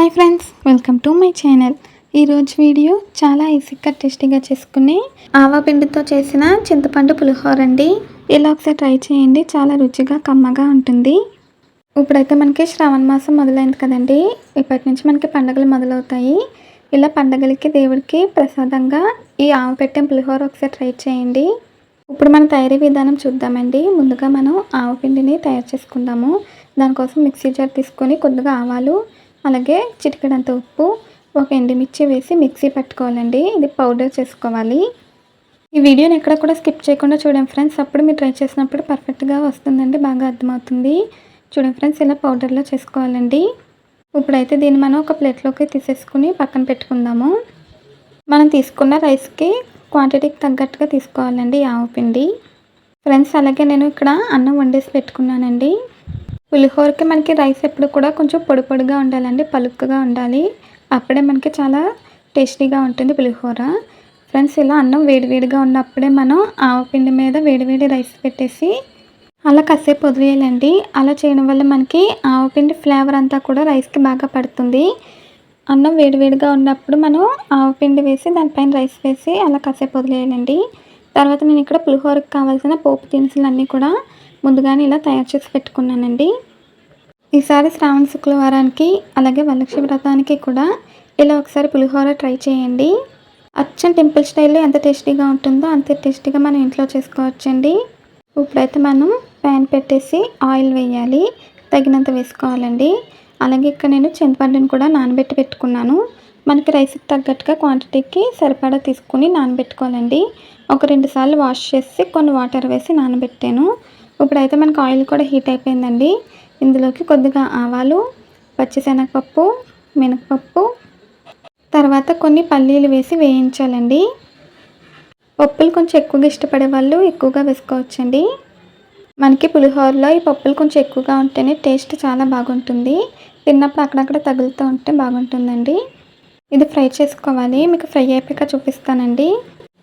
Hi friends, welcome to my channel. ఈరోజు video చాలా ఈజీగా టేస్టీగా చేసుకునే ఆవా పిండితో చేసిన చింతపండు పులిహోర అండి. ఇలా ఒకసారి ట్రై చేయండి, చాలా రుచిగా కమ్మగా ఉంటుంది. ఇప్పుడైతే మనకి శ్రావణ మాసం మొదలైంది కదండి. ఇప్పటి నుంచి మనకి పండుగలు మొదలవుతాయి. ఇలా పండుగలకి దేవుడికి ప్రసాదంగా ఈ ఆవ పెట్టే పులిహోర ఒకసారి ట్రై చేయండి. ఇప్పుడు మన తయారీ విధానం చూద్దామండి. ముందుగా మనం ఆవ పిండిని తయారు చేసుకుందాము. దానికోసం మిక్సీ జార్ తీసుకొని కొద్దిగా ఆవాలు, అలాగే చిటికెడంత ఉప్పు, ఒక ఎండుమిర్చి వేసి మిక్సీ పట్టుకోవాలండి. ఇది పౌడర్ చేసుకోవాలి. ఈ వీడియోని ఎక్కడ కూడా స్కిప్ చేయకుండా చూడండి ఫ్రెండ్స్. అప్పుడు మీరు ట్రై చేసినప్పుడు పర్ఫెక్ట్గా వస్తుందండి, బాగా అర్థమవుతుంది. చూడండి ఫ్రెండ్స్, ఇలా పౌడర్లో చేసుకోవాలండి. ఇప్పుడైతే దీన్ని మనం ఒక ప్లేట్లోకి తీసేసుకుని పక్కన పెట్టుకుందాము. మనం తీసుకున్న రైస్కి క్వాంటిటీకి తగ్గట్టుగా తీసుకోవాలండి ఆవపిండి. ఫ్రెండ్స్, అలాగే నేను ఇక్కడ అన్నం వండేసి పెట్టుకున్నానండి. పులిహోరకి మనకి రైస్ ఎప్పుడు కూడా కొంచెం పొడి పొడిగా ఉండాలండి, పలుకుగా ఉండాలి. అప్పుడే మనకి చాలా టేస్టీగా ఉంటుంది పులిహోర. ఫ్రెండ్స్, ఇలా అన్నం వేడివేడిగా ఉన్నప్పుడే మనం ఆవపిండి మీద వేడివేడి రైస్ పెట్టేసి అలా కాసేపు వదిలేయాలండి. అలా చేయడం వల్ల మనకి ఆవపిండి ఫ్లేవర్ అంతా కూడా రైస్కి బాగా పడుతుంది. అన్నం వేడివేడిగా ఉన్నప్పుడు మనం ఆవపిండి వేసి దానిపైన రైస్ వేసి అలా కాసేపు వదిలేయాలండి. తర్వాత నేను ఇక్కడ పులిహోరకి కావాల్సిన పోపు దినుసులు అన్నీ కూడా ముందుగానే ఇలా తయారు చేసి పెట్టుకున్నానండి. ఈసారి శ్రావణ శుక్రవారానికి అలాగే వరలక్ష్మి వ్రతానికి కూడా ఇలా ఒకసారి పులిహోర ట్రై చేయండి. అచ్చం టెంపుల్ స్టైల్లో ఎంత టేస్టీగా ఉంటుందో అంతే టేస్టీగా మనం ఇంట్లో చేసుకోవచ్చండి. ఇప్పుడైతే మనం ప్యాన్ పెట్టేసి ఆయిల్ వేయాలి, తగినంత వేసుకోవాలండి. అలాగే ఇక్కడ నేను చింతపండుని కూడా నానబెట్టి పెట్టుకున్నాను. మనకి రైస్కి తగ్గట్టుగా క్వాంటిటీకి సరిపడా తీసుకుని నానబెట్టుకోవాలండి. ఒక 2 సార్లు వాష్ చేసి కొన్ని వాటర్ వేసి నానబెట్టాను. ఇప్పుడైతే మనకు ఆయిల్ కూడా హీట్ అయిపోయిందండి. ఇందులోకి కొద్దిగా ఆవాలు, పచ్చిశనగపప్పు, మినపప్పు, తర్వాత కొన్ని పల్లీలు వేసి వేయించాలండి. పప్పులు కొంచెం ఎక్కువగా ఇష్టపడే వాళ్ళు ఎక్కువగా వేసుకోవచ్చండి. మనకి పులిహోరలో ఈ పప్పులు కొంచెం ఎక్కువగా ఉంటేనే టేస్ట్ చాలా బాగుంటుంది. తిన్నప్పుడు అక్కడక్కడ తగులుతూ ఉంటే బాగుంటుందండి. ఇది ఫ్రై చేసుకోవాలి. మీకు ఫ్రై అయిపోయాక చూపిస్తానండి.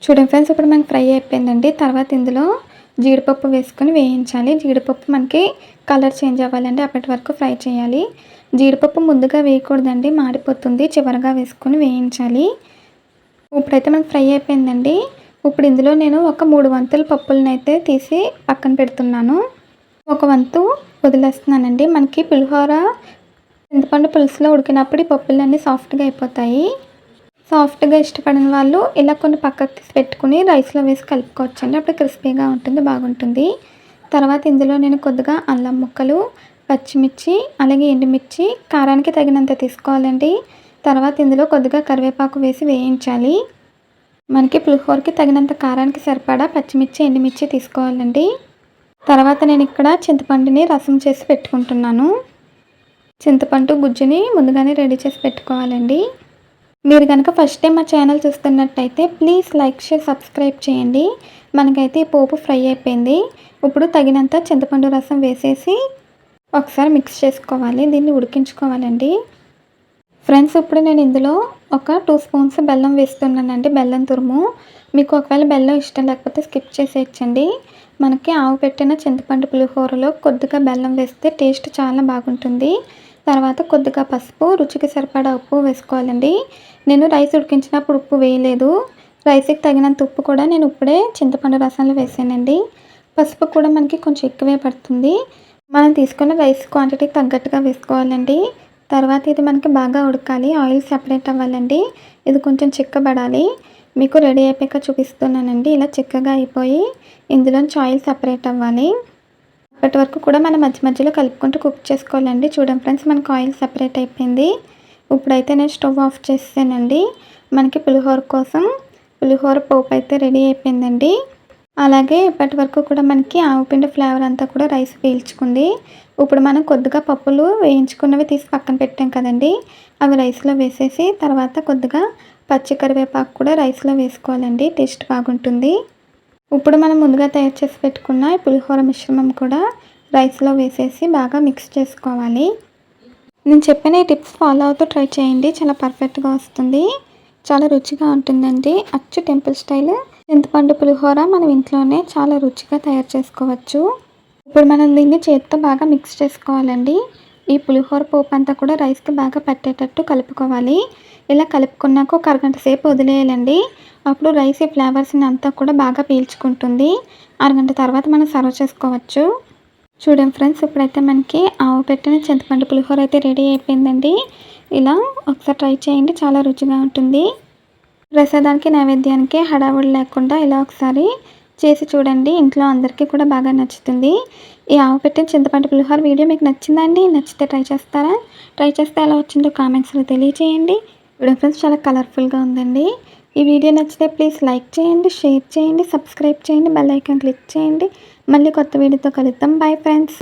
చూడండి ఫ్రెండ్స్, ఇప్పుడు మనకి ఫ్రై అయిపోయిందండి. తర్వాత ఇందులో జీడిపప్పు వేసుకొని వేయించాలి. జీడిపప్పు మనకి కలర్ చేంజ్ అవ్వాలండి, అప్పటి వరకు ఫ్రై చేయాలి. జీడిపప్పు ముందుగా వేయకూడదండి, మాడిపోతుంది. చివరిగా వేసుకొని వేయించాలి. ఇప్పుడైతే మనకి ఫ్రై అయిపోయిందండి. ఇప్పుడు ఇందులో నేను ఒక 3 వంతుల పప్పులను అయితే తీసి పక్కన పెడుతున్నాను. ఒక వంతు వదిలేస్తున్నానండి. మనకి పులిహోర చింతపండు పులుసులో ఉడికినప్పుడు ఈ పప్పులన్నీ సాఫ్ట్గా అయిపోతాయి. సాఫ్ట్గా ఇష్టపడిన వాళ్ళు ఇలా కొన్ని పక్కకు తీసి పెట్టుకుని రైస్లో వేసి కలుపుకోవచ్చండి. అప్పుడు క్రిస్పీగా ఉంటుంది, బాగుంటుంది. తర్వాత ఇందులో నేను కొద్దిగా అల్లం ముక్కలు, పచ్చిమిర్చి, అలాగే ఎండుమిర్చి కారానికి తగినంత తీసుకోవాలండి. తర్వాత ఇందులో కొద్దిగా కరివేపాకు వేసి వేయించాలి. మనకి పులిహోరకి తగినంత కారానికి సరిపడా పచ్చిమిర్చి, ఎండుమిర్చి తీసుకోవాలండి. తర్వాత నేను ఇక్కడ చింతపండుని రసం చేసి పెట్టుకుంటున్నాను. చింతపండు గుజ్జుని ముందుగానే రెడీ చేసి పెట్టుకోవాలండి. మీరు కనుక ఫస్ట్ టైం మా ఛానల్ చూస్తున్నట్టయితే ప్లీజ్ లైక్, షేర్, సబ్స్క్రైబ్ చేయండి. మనకైతే ఈ పోపు ఫ్రై అయిపోయింది. ఇప్పుడు తగినంత చింతపండు రసం వేసేసి ఒకసారి మిక్స్ చేసుకోవాలి. దీన్ని ఉడికించుకోవాలండి. ఫ్రెండ్స్, ఇప్పుడు నేను ఇందులో ఒక 2 స్పూన్స్ బెల్లం వేస్తున్నానండి, బెల్లం తురుము. మీకు ఒకవేళ బెల్లం ఇష్టం లేకపోతే స్కిప్ చేసేయచ్చండి. మనకి ఆవు పెట్టిన చింతపండు పులిహోరలో కొద్దిగా బెల్లం వేస్తే టేస్ట్ చాలా బాగుంటుంది. తర్వాత కొద్దిగా పసుపు, రుచికి సరిపడా ఉప్పు వేసుకోవాలండి. నేను రైస్ ఉడికించినప్పుడు ఉప్పు వేయలేదు. రైస్కి తగినంత ఉప్పు కూడా నేను ఇప్పుడే చింతపండు రసంలో వేసానండి. పసుపు కూడా మనకి కొంచెం ఎక్కువే పడుతుంది. మనం తీసుకున్న రైస్ క్వాంటిటీకి తగ్గట్టుగా వేసుకోవాలండి. తర్వాత ఇది మనకి బాగా ఉడకాలి, ఆయిల్ సెపరేట్ అవ్వాలండి. ఇది కొంచెం చిక్కబడాలి. మీకు రెడీ అయిపోయాక చూపిస్తున్నానండి. ఇలా చిక్కగా అయిపోయి ఇందులోంచి ఆయిల్ సెపరేట్ అవ్వాలి. అప్పటి వరకు కూడా మనం మధ్య మధ్యలో కలుపుకుంటూ కుక్ చేసుకోవాలండి. చూడండి ఫ్రెండ్స్, మనకు ఆయిల్ సెపరేట్ అయిపోయింది. ఇప్పుడైతే నేను స్టవ్ ఆఫ్ చేసానండి. మనకి పులిహోర కోసం పులిహోర పోపు అయితే రెడీ అయిపోయిందండి. అలాగే ఇప్పటి వరకు కూడా మనకి ఆవపిండి ఫ్లేవర్ అంతా కూడా రైస్ పీల్చుకుంది. ఇప్పుడు మనం కొద్దిగా పప్పులు వేయించుకున్నవి తీసి పక్కన పెట్టాం కదండి, అవి రైస్లో వేసేసి తర్వాత కొద్దిగా పచ్చి కరివేపాకు కూడా రైస్లో వేసుకోవాలండి, టేస్ట్ బాగుంటుంది. ఇప్పుడు మనం ముందుగా తయారు చేసి పెట్టుకున్న ఈ పులిహోర మిశ్రమం కూడా రైస్లో వేసేసి బాగా మిక్స్ చేసుకోవాలి. నేను చెప్పిన ఈ టిప్స్ ఫాలో అవుతూ ట్రై చేయండి, చాలా పర్ఫెక్ట్గా వస్తుంది, చాలా రుచిగా ఉంటుందండి. అచ్చు టెంపుల్ స్టైల్ చింతపండు పులిహోర మనం ఇంట్లోనే చాలా రుచిగా తయారు చేసుకోవచ్చు. ఇప్పుడు మనం దీన్ని చేతితో బాగా మిక్స్ చేసుకోవాలండి. ఈ పులిహోర పోపు అంతా కూడా రైస్కి బాగా పట్టేటట్టు కలుపుకోవాలి. ఇలా కలుపుకున్నాక ఒక అరగంట సేపు వదిలేయాలండి. అప్పుడు రైస్ ఈ ఫ్లేవర్స్ని అంతా కూడా బాగా పీల్చుకుంటుంది. అరగంట తర్వాత మనం సర్వ్ చేసుకోవచ్చు. చూడండి ఫ్రెండ్స్, ఇప్పుడైతే మనకి ఆవు పెట్టిన చింతపండు పులిహోర అయితే రెడీ అయిపోయిందండి. ఇలా ఒకసారి ట్రై చేయండి, చాలా రుచిగా ఉంటుంది. ప్రసాదానికి నైవేద్యానికి హడావుడి లేకుండా ఇలా ఒకసారి చేసి చూడండి, ఇంట్లో అందరికీ కూడా బాగా నచ్చుతుంది. ఈ ఆవు పెట్టిన చింతపండు పులిహోర వీడియో మీకు నచ్చిందండి? నచ్చితే ట్రై చేస్తారా? ట్రై చేస్తే ఎలా వచ్చిందో కామెంట్స్లో తెలియచేయండి. వీడియో ఫ్రెండ్స్ చాలా కలర్ఫుల్గా ఉందండి. ఈ వీడియో నచ్చితే ప్లీజ్ లైక్ చేయండి, షేర్ చేయండి, సబ్స్క్రైబ్ చేయండి, బెల్ ఐకాన్ క్లిక్ చేయండి. మళ్ళీ కొత్త వీడియోతో కలుద్దాం. Bye friends.